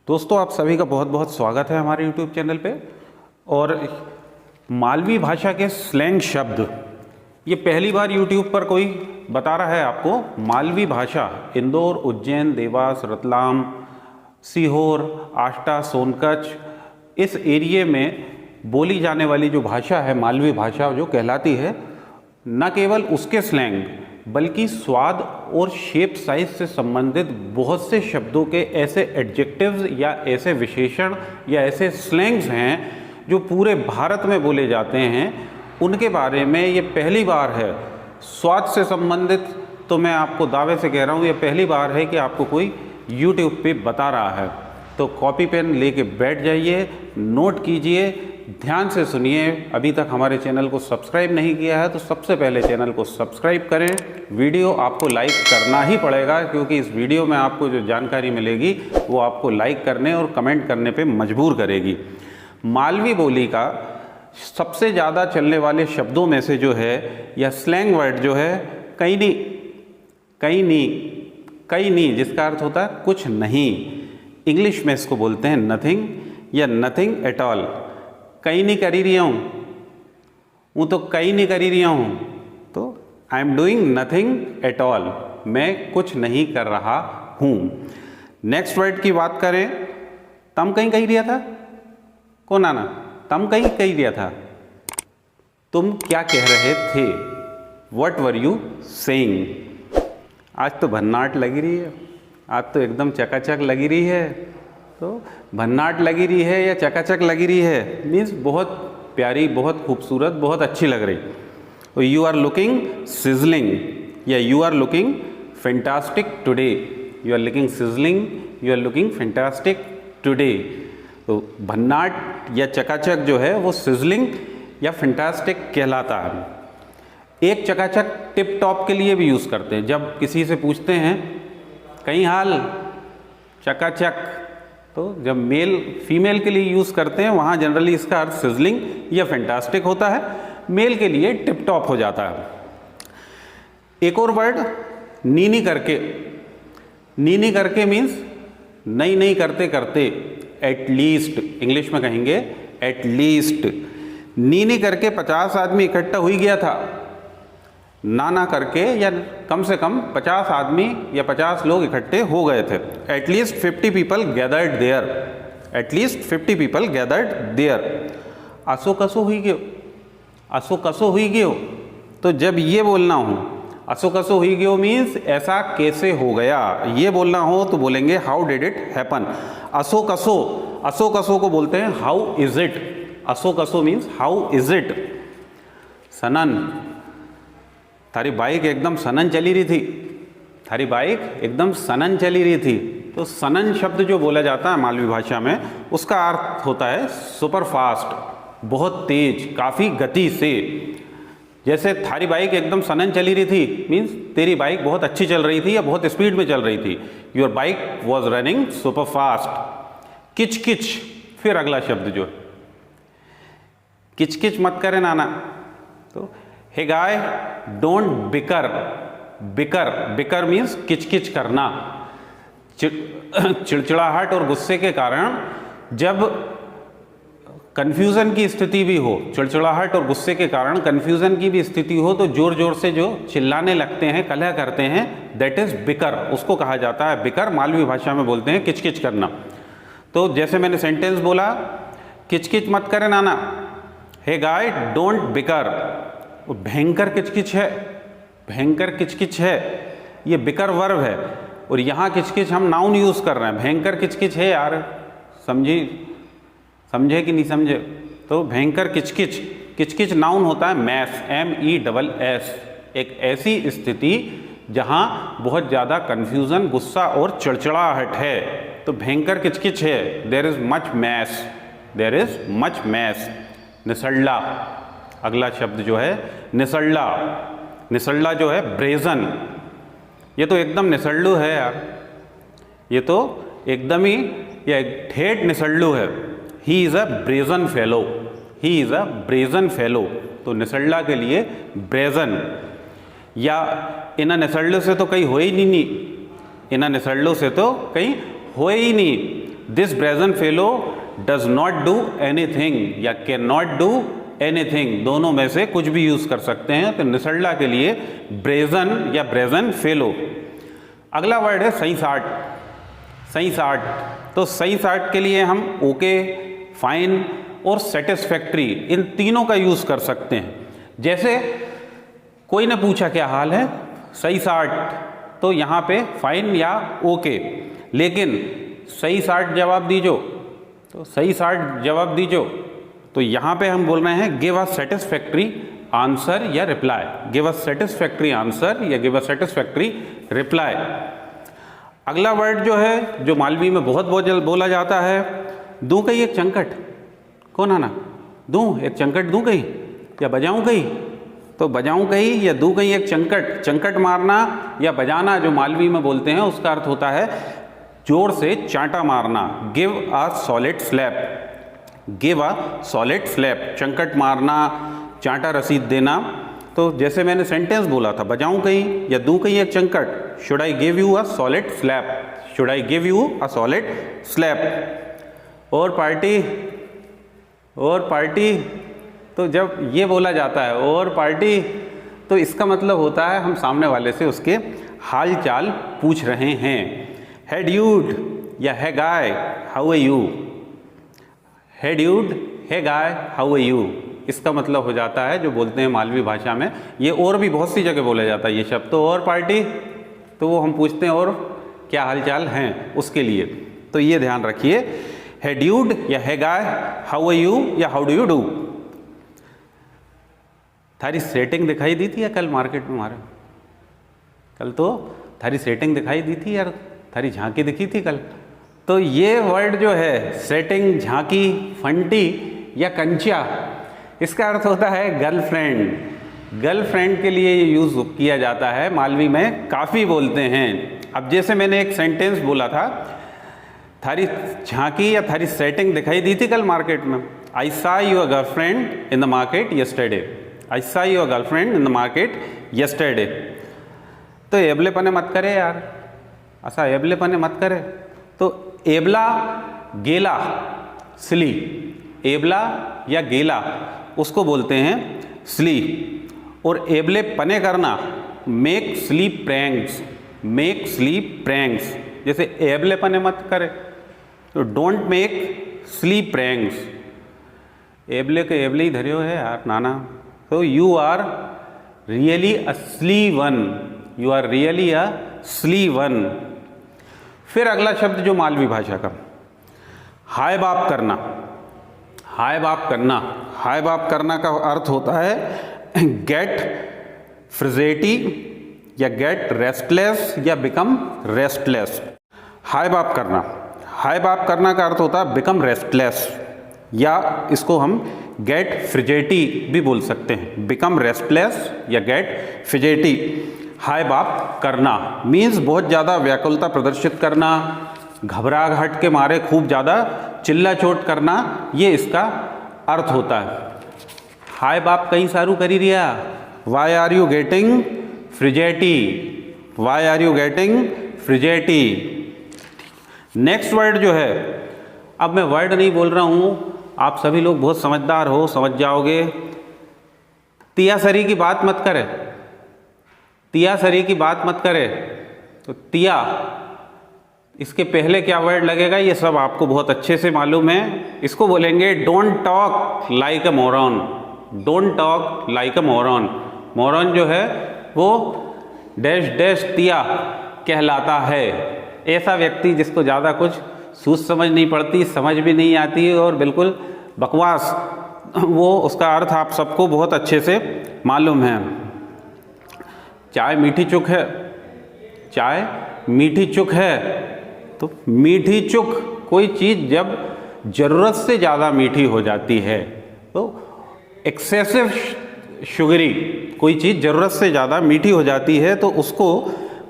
दोस्तों, आप सभी का बहुत बहुत स्वागत है हमारे YouTube चैनल पे। और मालवी भाषा के स्लैंग शब्द ये पहली बार YouTube पर कोई बता रहा है आपको। मालवी भाषा इंदौर, उज्जैन, देवास, रतलाम, सीहोर, आष्टा, सोनकच्छ इस एरिए में बोली जाने वाली जो भाषा है, मालवी भाषा जो कहलाती है, न केवल उसके स्लैंग बल्कि स्वाद और शेप साइज से संबंधित बहुत से शब्दों के ऐसे एडजेक्टिव्स या ऐसे विशेषण या ऐसे स्लैंग्स हैं जो पूरे भारत में बोले जाते हैं, उनके बारे में ये पहली बार है। स्वाद से संबंधित तो मैं आपको दावे से कह रहा हूँ, ये पहली बार है कि आपको कोई YouTube पे बता रहा है। तो कॉपी पेन लेके बैठ जाइए, नोट कीजिए, ध्यान से सुनिए। अभी तक हमारे चैनल को सब्सक्राइब नहीं किया है तो सबसे पहले चैनल को सब्सक्राइब करें। वीडियो आपको लाइक करना ही पड़ेगा, क्योंकि इस वीडियो में आपको जो जानकारी मिलेगी वो आपको लाइक करने और कमेंट करने पे मजबूर करेगी। मालवी बोली का सबसे ज़्यादा चलने वाले शब्दों में से जो है या स्लैंग वर्ड जो है कई नहीं, जिसका अर्थ होता है कुछ नहीं। इंग्लिश में इसको बोलते हैं नथिंग या नथिंग एट ऑल। कहीं नहीं करी रही हूँ, वो तो कहीं नहीं करी रही हूँ, तो I am doing nothing at all, मैं कुछ नहीं कर रहा हूँ। नेक्स्ट वर्ड की बात करें, तम कहीं कही दिया था, कौन आना, तम कहीं कही दिया था, तुम क्या कह रहे थे, वट वर यू सेइंग। आज तो भन्नाट लगी रही है, आज तो एकदम चकाचक लगी रही है। तो भन्नाट लगी रही है या चकाचक लगी रही है मीन्स बहुत प्यारी, बहुत खूबसूरत, बहुत अच्छी लग रही। तो यू आर लुकिंग सिजलिंग या you are looking fantastic today, you are looking sizzling, you are looking fantastic today. तो भन्नाट या चकाचक जो है वो सिजलिंग या फैंटास्टिक कहलाता है। एक चकाचक टिप टॉप के लिए भी यूज़ करते हैं। जब किसी से पूछते हैं कहीं हाल, चकाचक, तो जब मेल फीमेल के लिए यूज़ करते हैं वहाँ जनरली इसका अर्थ सिजलिंग या फैंटास्टिक होता है, मेल के लिए टिप टॉप हो जाता है। एक और वर्ड नीनी करके। नीनी करके मीन्स नहीं करते करते, एटलीस्ट इंग्लिश में कहेंगे एटलीस्ट। नीनी करके 50 आदमी इकट्ठा हुई गया था, ना करके या कम से कम 50 आदमी या 50 लोग इकट्ठे हो गए थे। At least 50 people gathered there, at least 50 people gathered there. असो कसो हुई गयो, असो कसो हुई गयो। तो जब ये बोलना हो, असो कसो हुई गयो मीन्स ऐसा कैसे हो गया, ये बोलना हो तो बोलेंगे हाउ डिड इट हैपन। असो कसो को बोलते हैं हाउ इज इट। असो कसो मीन्स हाउ इज इट। सनन, थारी बाइक एकदम सनन चली रही थी, थारी बाइक एकदम सनन चली रही थी। तो सनन शब्द जो बोला जाता है मालवी भाषा में, उसका अर्थ होता है सुपर फास्ट, बहुत तेज, काफ़ी गति से। जैसे थारी बाइक एकदम सनन चली रही थी मीन्स तेरी बाइक बहुत अच्छी चल रही थी या बहुत स्पीड में चल रही थी। Your bike was running super fast. किच किच, फिर अगला शब्द जो किच किच मत करे नाना। तो हे guy don't beaker. Beaker means किचकिच करना। चिड़चिड़ाहट और गुस्से के कारण जब कन्फ्यूज़न की स्थिति भी हो, चिड़चिड़ाहट और गुस्से के कारण कन्फ्यूज़न की भी स्थिति हो, तो जोर जोर से जो चिल्लाने लगते हैं, कलह करते हैं, दैट इज़ बिकर, उसको कहा जाता है बिकर। मालवी भाषा में बोलते हैं किचकिच करना। तो जैसे मैंने सेंटेंस बोला, किचकिच मत करे नाना, हे गाय डोंट बिकर। भयंकर किचकिच है, भयंकर किचकिच है, ये बिकर वर्ब है। और यहाँ किचकिच हम नाउन यूज़ कर रहे हैं। भयंकर किचकिच है यार, समझे कि नहीं समझे। तो भयंकर किचकिच, किचकिच नाउन होता है मैस, MESS। एक ऐसी स्थिति जहाँ बहुत ज़्यादा कन्फ्यूज़न, गुस्सा और चिड़चिड़ाहट है, तो भयंकर किचकिच है। There is much mess, there is much mess. निसल्ला, अगला शब्द जो है निसल्ला। निसल्ला जो है ब्रेजन, ये तो एकदम निसल्लू है यार, ये तो एकदम ही या ठेठ निसल्लू है। He is a brazen fellow, he is a brazen fellow. तो निसल्ला के लिए ब्रेजन। या इना निसल्लू से तो कहीं हो ही नहीं, इना निसल्लू से तो कहीं हो ही नहीं। This brazen fellow does not do anything या कैन नॉट डू एनीथिंग, दोनों में से कुछ भी यूज कर सकते हैं। तो निसल्ला के लिए ब्रेजन या ब्रेजन फेलो। अगला वर्ड है सही साठ। सही साठ, तो सही साठ के लिए हम ओके, फाइन और सेटिस्फैक्ट्री इन तीनों का यूज कर सकते हैं। जैसे कोई ने पूछा क्या हाल है, सही साठ, तो यहाँ पे फाइन या ओके, लेकिन सही साठ जवाब दीजो, तो सही साठ जवाब दीजो, तो यहाँ पे हम बोल रहे हैं गिव अ सेटिस्फैक्ट्री आंसर या reply. Give a satisfactory answer या गिव अ सेटिस्फैक्ट्री रिप्लाई। अगला वर्ड जो है, जो मालवी में बहुत बोला जाता है, दूं कहीं एक चंकट। कौन आना, दूं एक चंकट, दूं कहीं या बजाऊं कहीं, तो बजाऊं कहीं या दूं कहीं एक चंकट। चंकट मारना या बजाना जो मालवी में बोलते हैं उसका अर्थ होता है जोर से चांटा मारना। Give a solid slap, give a solid slap, चंकट मारना, चांटा रसीद देना। तो जैसे मैंने सेंटेंस बोला था, बजाऊं कहीं या दूं कहीं एक चंकट, should I give you a solid slap, should I give you a solid slap. और पार्टी, और पार्टी, तो जब ये बोला जाता है और पार्टी, तो इसका मतलब होता है हम सामने वाले से उसके हाल चाल पूछ रहे हैं। है ड्यूड या है गाय, हाउ आर यू। है ड्यूड, है गाय, हाउ आर यू, इसका मतलब हो जाता है जो बोलते हैं मालवी भाषा में। ये और भी बहुत सी जगह बोला जाता है ये शब्द। तो और पार्टी, तो वो हम पूछते हैं और क्या हालचाल हैं उसके लिए। तो ये ध्यान रखिए, है ड्यूड या है गाय, हाउ आर यू या हाउ डू यू डू। थारी सेटिंग दिखाई दी थी या कल मार्केट में हमारे, कल तो थारी सेटिंग दिखाई दी थी यार, थारी झांकी दिखी थी कल। तो ये वर्ड जो है सेटिंग, झांकी, फंटी या कंचा, इसका अर्थ होता है गर्लफ्रेंड। गर्लफ्रेंड के लिए ये यूज़ किया जाता है, मालवी में काफ़ी बोलते हैं। अब जैसे मैंने एक सेंटेंस बोला था, थारी झांकी या थारी सेटिंग दिखाई दी थी कल मार्केट में। I saw your girlfriend in the market yesterday, I saw your girlfriend in the market yesterday. तो एबलेपने मत करे यार, ऐसा एबलेपने मत करे। तो एबला, गेला, स्ली, एबला या गेला उसको बोलते हैं स्ली। और एबले पने करना, make sleep pranks, make sleep pranks. जैसे एबले पने मत करे, तो डोंट मेक स्लीप प्रैंक्स। एबले के एबले ही धरियो है यार नाना। तो you are really a sly one, you are really a sly one. फिर अगला शब्द जो मालवी भाषा का, हाय बाप करना। हाय बाप करना, हाय बाप करना का अर्थ होता है गेट फ्रिजेटी या गेट रेस्टलेस या बिकम रेस्टलेस। हाय बाप करना, हाय बाप करना का अर्थ होता है बिकम रेस्टलेस, या इसको हम गेट फ्रिजेटी भी बोल सकते हैं। बिकम रेस्टलेस या गेट फ्रिजेटी। हाय बाप करना मीन्स बहुत ज़्यादा व्याकुलता प्रदर्शित करना, घबराहट के मारे खूब ज़्यादा चिल्ला चोट करना, ये इसका अर्थ होता है। हाय बाप कहीं सारू करी रिया, why are you getting fidgety, why are you getting fidgety. Next word जो है, अब मैं वर्ड नहीं बोल रहा हूँ, आप सभी लोग बहुत समझदार हो, समझ जाओगे। तिया सरी की बात मत करे, तिया सरी की बात मत करे। तो तिया, इसके पहले क्या वर्ड लगेगा ये सब आपको बहुत अच्छे से मालूम है। इसको बोलेंगे don't talk like a moron, don't talk like a moron. Moron जो है वो डैश डैश तिया कहलाता है। ऐसा व्यक्ति जिसको ज़्यादा कुछ सूझ समझ नहीं पड़ती, समझ भी नहीं आती और बिल्कुल बकवास, वो उसका अर्थ आप सबको बहुत अच्छे से मालूम है। चाय मीठी चुक है, चाय मीठी चुक है। तो मीठी चुक, कोई चीज़ जब ज़रूरत से ज़्यादा मीठी हो जाती है, तो एक्सेसिव शुगरी, कोई चीज़ ज़रूरत से ज़्यादा मीठी हो जाती है, तो उसको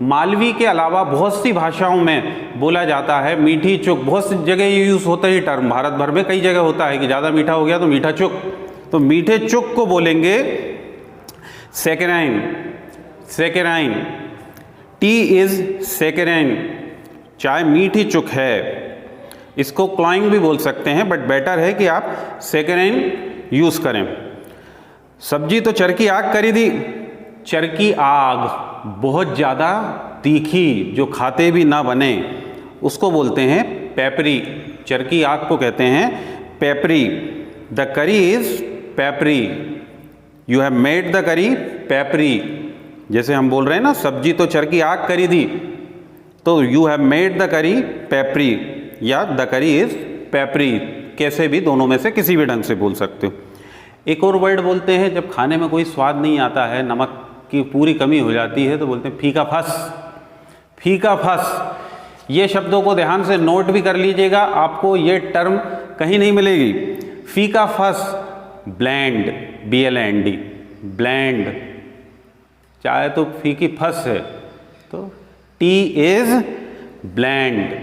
मालवी के अलावा बहुत सी भाषाओं में बोला जाता है मीठी चुक। बहुत सी जगह ये यूज़ होता है टर्म, भारत भर में कई जगह होता है कि ज़्यादा मीठा हो गया तो मीठा चुक। तो मीठे चुक को बोलेंगे सेकेराइन, सेकेराइन। टी इज़ सेकेराइन, चाय मीठी चुक है। इसको क्लॉइंग भी बोल सकते हैं, बट बेटर है कि आप सेकेंड हैंड यूज़ करें। सब्जी तो चरकी आग करी दी। चरकी आग बहुत ज़्यादा तीखी, जो खाते भी ना बने, उसको बोलते हैं पेपरी। चरकी आग को कहते हैं peppery. The curry is peppery. You have made the करी पेपरी। जैसे हम बोल रहे हैं ना, सब्जी तो चरकी आग करी दी, तो यू हैव मेड द करी पेपरी, या द करी इज पेपरी। कैसे भी, दोनों में से किसी भी ढंग से बोल सकते हो। एक और वर्ड बोलते हैं जब खाने में कोई स्वाद नहीं आता है, नमक की पूरी कमी हो जाती है, तो बोलते हैं फीका फस। फीका फस। ये शब्दों को ध्यान से नोट भी कर लीजिएगा, आपको ये टर्म कहीं नहीं मिलेगी। फीका फस, ब्लैंड, BLAND, ब्लैंड। चाहे तो फीकी फस है तो T इज ब्लैंड।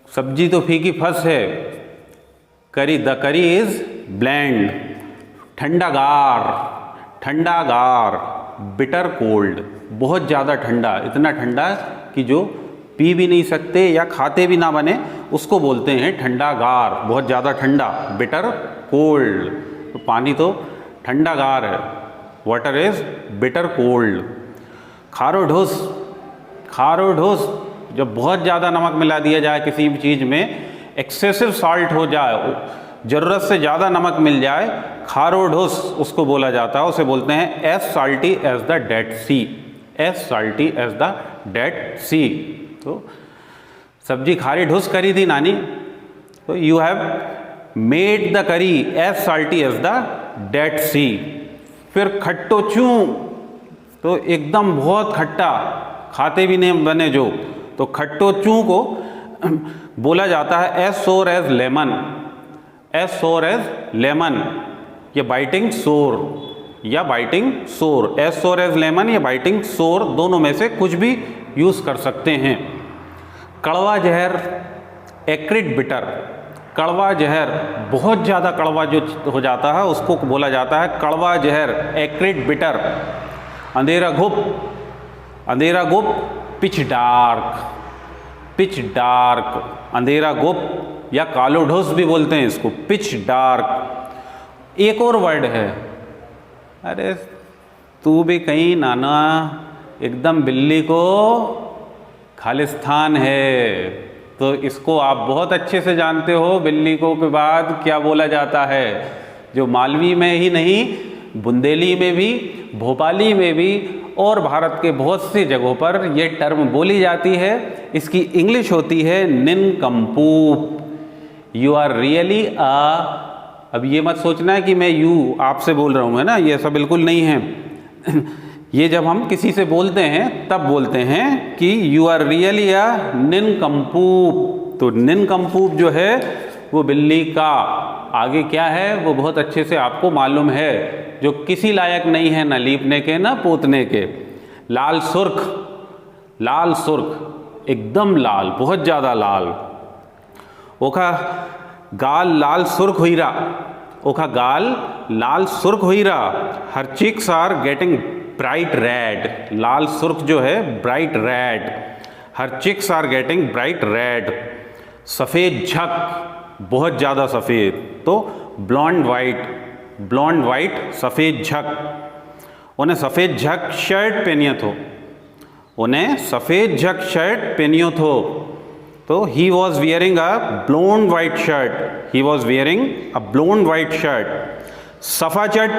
सब्जी तो फीकी फस है, करी, द करी इज ब्लैंड। ठंडागार, ठंडागार, बिटर कोल्ड, बहुत ज़्यादा ठंडा, इतना ठंडा कि जो पी भी नहीं सकते या खाते भी ना बने, उसको बोलते हैं ठंडागार। बहुत ज़्यादा ठंडा, बिटर कोल्ड। तो पानी तो ठंडागार है, वाटर इज बिटर कोल्ड। खारो ढोस, खारो ढोस, जब बहुत ज़्यादा नमक मिला दिया जाए किसी भी चीज़ में, एक्सेसिव सॉल्ट हो जाए, ज़रूरत से ज़्यादा नमक मिल जाए, खारो ढोस उसको बोला जाता है। उसे बोलते हैं as salty as the Dead Sea. As salty as the Dead Sea. तो सब्जी खारी ढोस करी थी नानी, तो you have made the curry as salty as the Dead Sea. फिर खट्टो चू, तो एकदम बहुत खट्टा, खाते भी नहीं बने जो, तो खट्टो चू को बोला जाता है एज सोर एज लेमन। एज सोर एज लेमन, या बाइटिंग सोर, या बाइटिंग सोर। एज सोर एज लेमन या बाइटिंग सोर, दोनों में से कुछ भी यूज़ कर सकते हैं। कड़वा जहर, एक्रिड बिटर। कड़वा जहर, बहुत ज़्यादा कड़वा जो हो जाता है उसको बोला जाता है कड़वा जहर, एक्रिड बिटर। अंधेरा घुप, अंधेरा गुप, पिच डार्क, पिच डार्क। अंधेरा गुप या कालो ढोस भी बोलते हैं इसको, पिच डार्क। एक और वर्ड है, अरे तू भी कहीं नाना, एकदम बिल्ली को खालिस्तान है, तो इसको आप बहुत अच्छे से जानते हो। बिल्ली को के बाद क्या बोला जाता है, जो मालवी में ही नहीं, बुंदेली में भी, भोपाली में भी और भारत के बहुत सी जगहों पर यह टर्म बोली जाती है। इसकी इंग्लिश होती है निनकम्पूप। यू आर रियली अ, अब ये मत सोचना है कि मैं यू आपसे बोल रहा हूँ, है ना, ये ऐसा बिल्कुल नहीं है। ये जब हम किसी से बोलते हैं तब बोलते हैं कि यू आर रियली अ निनकम्पूप। तो निनकम्पूप जो है वो बिल्ली का आगे क्या है वो बहुत अच्छे से आपको मालूम है, जो किसी लायक नहीं है, न लीपने के न पोतने के। लाल सुर्ख, लाल सुर्ख, एकदम लाल, बहुत ज़्यादा लाल। ओखा गाल लाल सुर्ख हुईरा, ओखा गाल लाल सुर्ख हुईरा। Her cheeks are getting bright red. लाल सुर्ख जो है bright red, her cheeks are getting bright red. सफ़ेद झक, बहुत ज़्यादा सफ़ेद, तो ब्लॉन्ड वाइट, ब्लॉन्ड वाइट, सफ़ेद झक। उन्हें सफ़ेद झक शर्ट पहनियो थो, उन्हें सफ़ेद झक शर्ट पहनियो थो। तो he was wearing a blond white shirt, he was wearing a blond white shirt. सफाचट,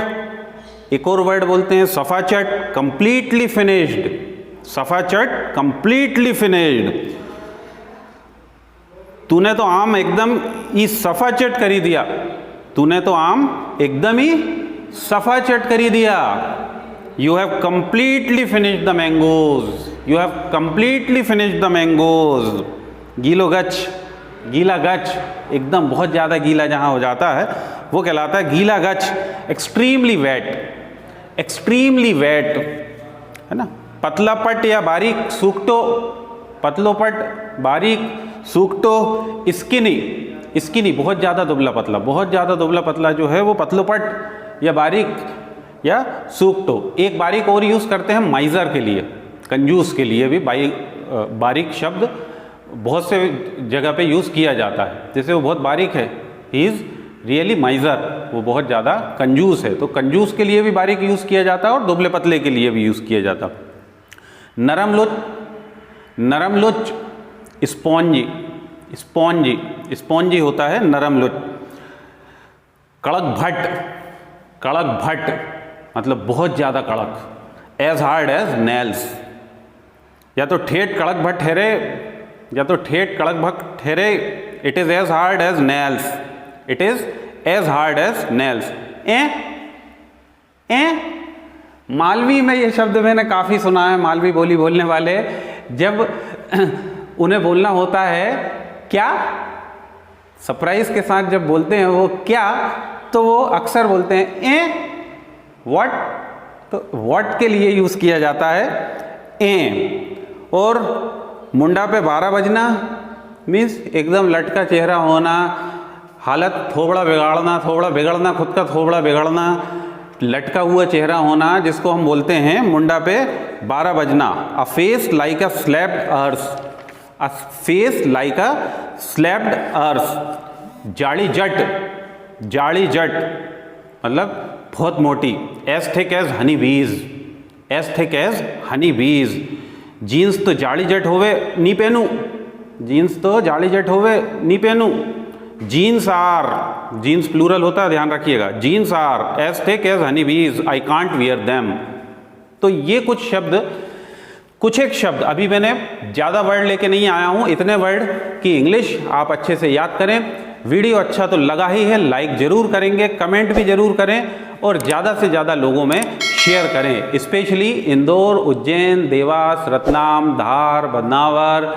एक और वर्ड बोलते हैं सफाचट, कंप्लीटली फिनिश्ड। सफाचट, कंप्लीटली फिनिश्ड। तूने तो आम एकदम ही सफाचट करी दिया, तूने तो आम एकदम ही सफाचट करी दिया। You have completely finished the mangoes, you have completely finished the mangoes. गीलो गच, गीला गच, एकदम बहुत ज़्यादा गीला जहाँ हो जाता है वो कहलाता है गीला गच। एक्सट्रीमली वेट, एक्सट्रीमली वेट, है ना। पतला पट या बारीक सूखटो, पतलो पट, बारीक सूखटो। स्किनी, स्किनी, बहुत ज़्यादा दुबला पतला, बहुत ज़्यादा दुबला पतला जो है वो पतलो पट या बारीक या सूखटो। एक बारीक और यूज़ करते हैं माइज़र के लिए, कंजूस के लिए भी बारीक शब्द बहुत से जगह पे यूज़ किया जाता है। जैसे वो बहुत बारीक है, ही इज़ रियली माइजर, वो बहुत ज़्यादा कंजूस है, तो कंजूस के लिए भी बारीक यूज़ किया जाता है और दुबले पतले के लिए भी यूज़ किया जाता है। नरम लुच, नरम लुच, स्पॉन्जी, स्पॉन्जी, स्पॉन्जी होता है नरम लुच। कड़क भट्ट, कड़क भट्ट मतलब बहुत ज़्यादा कड़क, एज हार्ड एज नेल्स। या तो ठेठ कड़क भट्ट ठहरे, या तो ठेठ कड़क भट्ट ठहरे, it is as hard as nails, it is as hard as nails. Malvi में ये शब्द मैंने काफ़ी सुना है, मालवी बोली बोलने वाले जब उन्हें बोलना होता है क्या, सरप्राइज के साथ जब बोलते हैं वो क्या, तो वो अक्सर बोलते हैं व्हाट, तो व्हाट के लिए यूज़ किया जाता है और मुंडा पे 12 बजना मीन्स एकदम लटका चेहरा होना, हालत थोबड़ा बिगाड़ना, थोबड़ा बिगड़ना, खुद का थोबड़ा बिगड़ना, लटका हुआ चेहरा होना, जिसको हम बोलते हैं मुंडा पे 12 बजना। A face like a slapped earth, a face like a slapped earth. जाड़ी जट, जाड़ी जट मतलब बहुत मोटी, एज थिक एज हनी बीज, एज थिक एज हनी बीज। जीन्स तो जाड़ी जट होवे नी पहनू, जीन्स तो जाड़ी जट होवे नी पहनू। जीन्स आर, जीन्स प्लूरल होता है, ध्यान रखिएगा, jeans are as thick as honey bees, I can't wear them. तो ये कुछ शब्द, कुछ एक शब्द, अभी मैंने ज़्यादा वर्ड लेके नहीं आया हूँ, इतने वर्ड की इंग्लिश आप अच्छे से याद करें। वीडियो अच्छा तो लगा ही है, लाइक ज़रूर करेंगे, कमेंट भी ज़रूर करें और ज़्यादा से ज़्यादा लोगों में शेयर करें। स्पेशली इंदौर, उज्जैन, देवास, रतलाम, धार, बदनावर,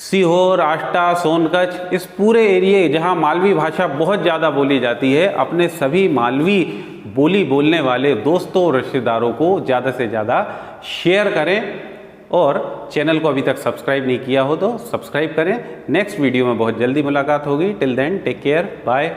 सीहोर, आष्टा, सोनकच्छ, इस पूरे एरिए जहां मालवी भाषा बहुत ज़्यादा बोली जाती है, अपने सभी मालवी बोली बोलने वाले दोस्तों और रिश्तेदारों को ज़्यादा से ज़्यादा शेयर करें और चैनल को अभी तक सब्सक्राइब नहीं किया हो तो सब्सक्राइब करें। नेक्स्ट वीडियो में बहुत जल्दी मुलाकात होगी। Till then take care, bye.